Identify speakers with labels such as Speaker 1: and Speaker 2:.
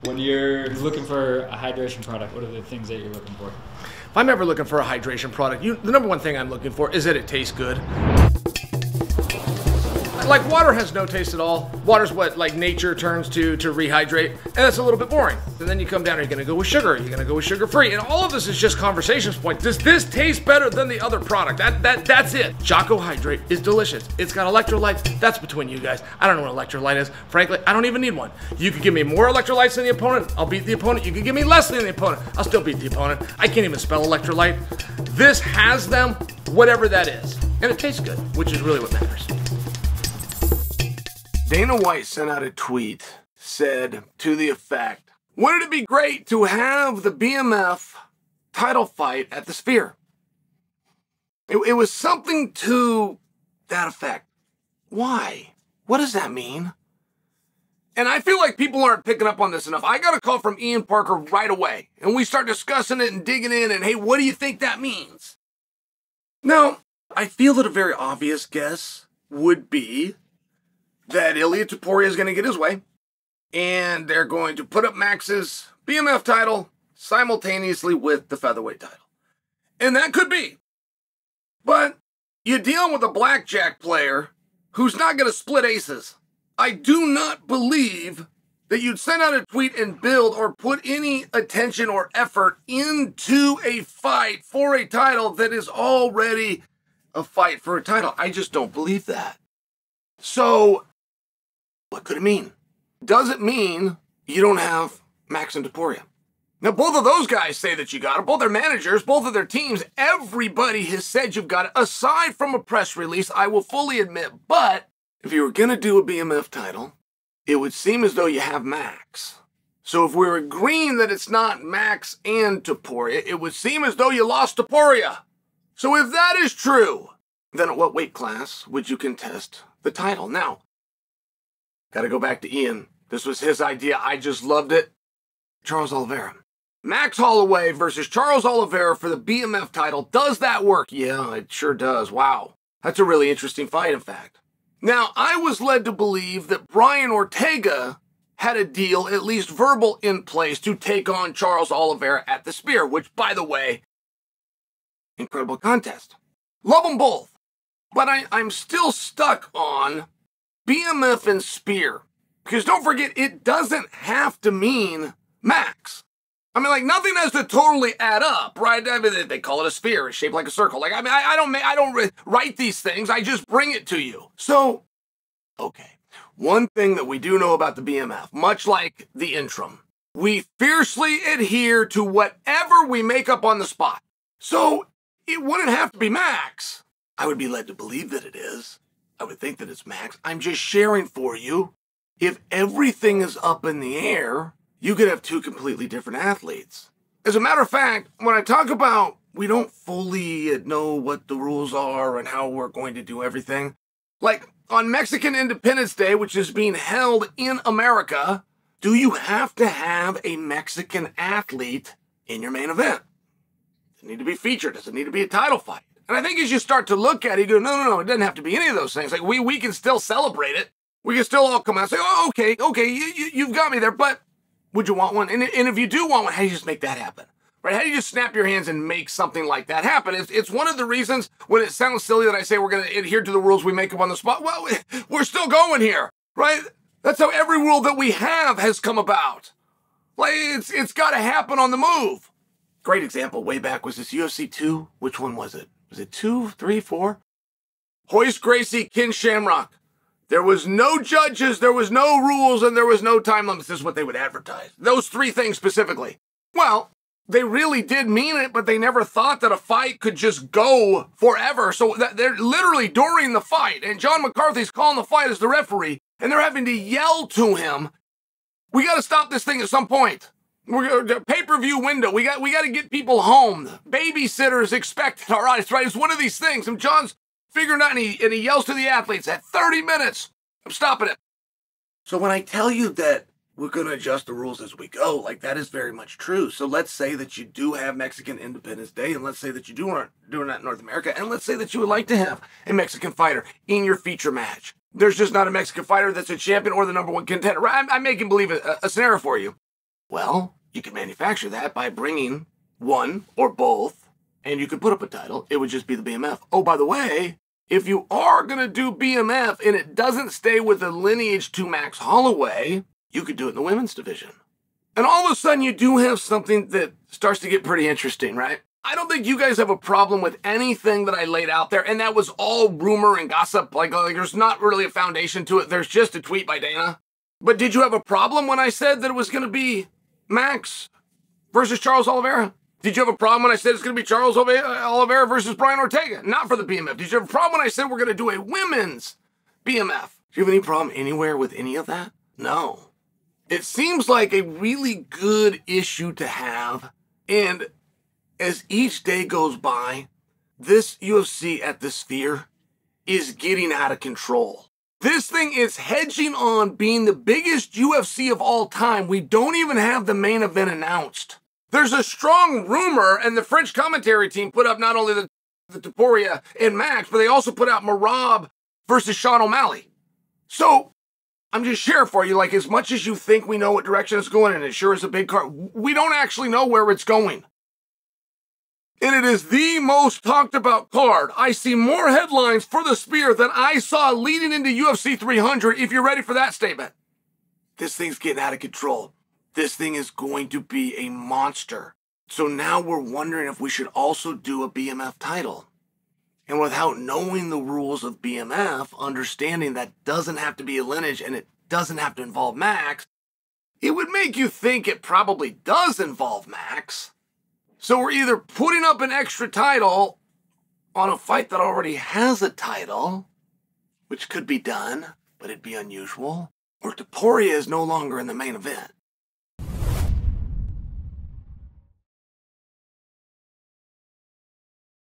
Speaker 1: When you're looking for a hydration product, what are the things that you're looking for?
Speaker 2: If I'm ever looking for a hydration product, the number one thing I'm looking for is that it tastes good. Like, water has no taste at all. Water's what, like, nature turns to rehydrate, and that's a little bit boring. And then you come down and you're gonna go with sugar, you're gonna go with sugar-free, and all of this is just conversations point. Does this taste better than the other product? That's it. Jocko Hydrate is delicious. It's got electrolytes. That's between you guys. I don't know what an electrolyte is. Frankly, I don't even need one. You could give me more electrolytes than the opponent, I'll beat the opponent. You could give me less than the opponent, I'll still beat the opponent. I can't even spell electrolyte. This has them, whatever that is. And it tastes good, which is really what matters. Dana White sent out a tweet, said to the effect, wouldn't it be great to have the BMF title fight at the Sphere? It was something to that effect. Why? What does that mean? And I feel like people aren't picking up on this enough. I got a call from Ian Parker right away, and we start discussing it and digging in, and hey, what do you think that means? Now, I feel that a very obvious guess would be that Ilia Topuria is going to get his way, and they're going to put up Max's BMF title simultaneously with the featherweight title. And that could be. But you're dealing with a blackjack player who's not going to split aces. I do not believe that you'd send out a tweet and build or put any attention or effort into a fight for a title that is already a fight for a title. I just don't believe that. So, what could it mean? Does it mean you don't have Max and Topuria? Now, both of those guys say that you got it. Both their managers, both of their teams, everybody has said you've got it, aside from a press release, I will fully admit. But if you were going to do a BMF title, it would seem as though you have Max. So if we're agreeing that it's not Max and Topuria, it would seem as though you lost Topuria. So if that is true, then at what weight class would you contest the title? Now, got to go back to Ian. This was his idea. I just loved it. Charles Oliveira. Max Holloway versus Charles Oliveira for the BMF title. Does that work? Yeah, it sure does. Wow. That's a really interesting fight, in fact. Now, I was led to believe that Brian Ortega had a deal, at least verbal, in place to take on Charles Oliveira at the Sphere, which, by the way, incredible contest. Love them both. But I'm still stuck on BMF and Spear. Because don't forget, it doesn't have to mean Max. I mean, like, nothing has to totally add up, right? I mean, they call it a sphere. It's shaped like a circle. Like, I mean, I don't write these things. I just bring it to you. So, okay. One thing that we do know about the BMF, much like the interim, we fiercely adhere to whatever we make up on the spot. So, it wouldn't have to be Max. I would be led to believe that it is. I would think that it's Max. I'm just sharing for you. If everything is up in the air, you could have two completely different athletes. As a matter of fact, when I talk about we don't fully know what the rules are and how we're going to do everything, like on Mexican Independence Day, which is being held in America, do you have to have a Mexican athlete in your main event? Does it need to be featured? Does it need to be a title fight? And I think as you start to look at it, you go, no, it doesn't have to be any of those things. Like, we can still celebrate it. We can still all come out and say, oh, okay, you've got me there, but would you want one? And if you do want one, how do you just make that happen? Right? How do you just snap your hands and make something like that happen? It's one of the reasons when it sounds silly that I say we're going to adhere to the rules we make up on the spot. Well, we're still going here, right? That's how every rule that we have has come about. Like, it's got to happen on the move. Great example way back was this UFC 2. Which one was it? Was it 2, 3, 4? Hoist Gracie, Ken Shamrock. There was no judges, there was no rules, and there was no time limits. This is what they would advertise. Those three things specifically. Well, they really did mean it, but they never thought that a fight could just go forever. So they're literally during the fight, and John McCarthy's calling the fight as the referee, and they're having to yell to him, we got to stop this thing at some point. We're pay-per-view window. We got to get people home. Babysitters expected. All right, it's right. It's one of these things. And John's figuring out, and he yells to the athletes at 30 minutes. I'm stopping it. So when I tell you that we're going to adjust the rules as we go, like, that is very much true. So let's say that you do have Mexican Independence Day, and let's say that you aren't doing that in North America, and let's say that you would like to have a Mexican fighter in your feature match. There's just not a Mexican fighter that's a champion or the #1 contender. I'm making believe a scenario for you. Well, you could manufacture that by bringing one or both, and you could put up a title. It would just be the BMF. Oh, by the way, if you are going to do BMF and it doesn't stay with the lineage to Max Holloway, you could do it in the women's division. And all of a sudden, you do have something that starts to get pretty interesting, right? I don't think you guys have a problem with anything that I laid out there, and that was all rumor and gossip. Like there's not really a foundation to it. There's just a tweet by Dana. But did you have a problem when I said that it was going to be Max versus Charles Oliveira? Did you have a problem when I said it's going to be Charles Oliveira versus Brian Ortega? Not for the BMF. Did you have a problem when I said we're going to do a women's BMF? Do you have any problem anywhere with any of that? No. It seems like a really good issue to have, and as each day goes by, this UFC at the Sphere is getting out of control. This thing is hedging on being the biggest UFC of all time. We don't even have the main event announced. There's a strong rumor, and the French commentary team put up not only the Topuria and Max, but they also put out Merab versus Sean O'Malley. So I'm just sharing for you, like, as much as you think we know what direction it's going, and it sure is a big card, we don't actually know where it's going. And it is the most talked about card. I see more headlines for the Sphere than I saw leading into UFC 300, if you're ready for that statement. This thing's getting out of control. This thing is going to be a monster. So now we're wondering if we should also do a BMF title. And without knowing the rules of BMF, understanding that doesn't have to be a lineage and it doesn't have to involve Max, it would make you think it probably does involve Max. So we're either putting up an extra title on a fight that already has a title, which could be done, but it'd be unusual, or Topuria is no longer in the main event.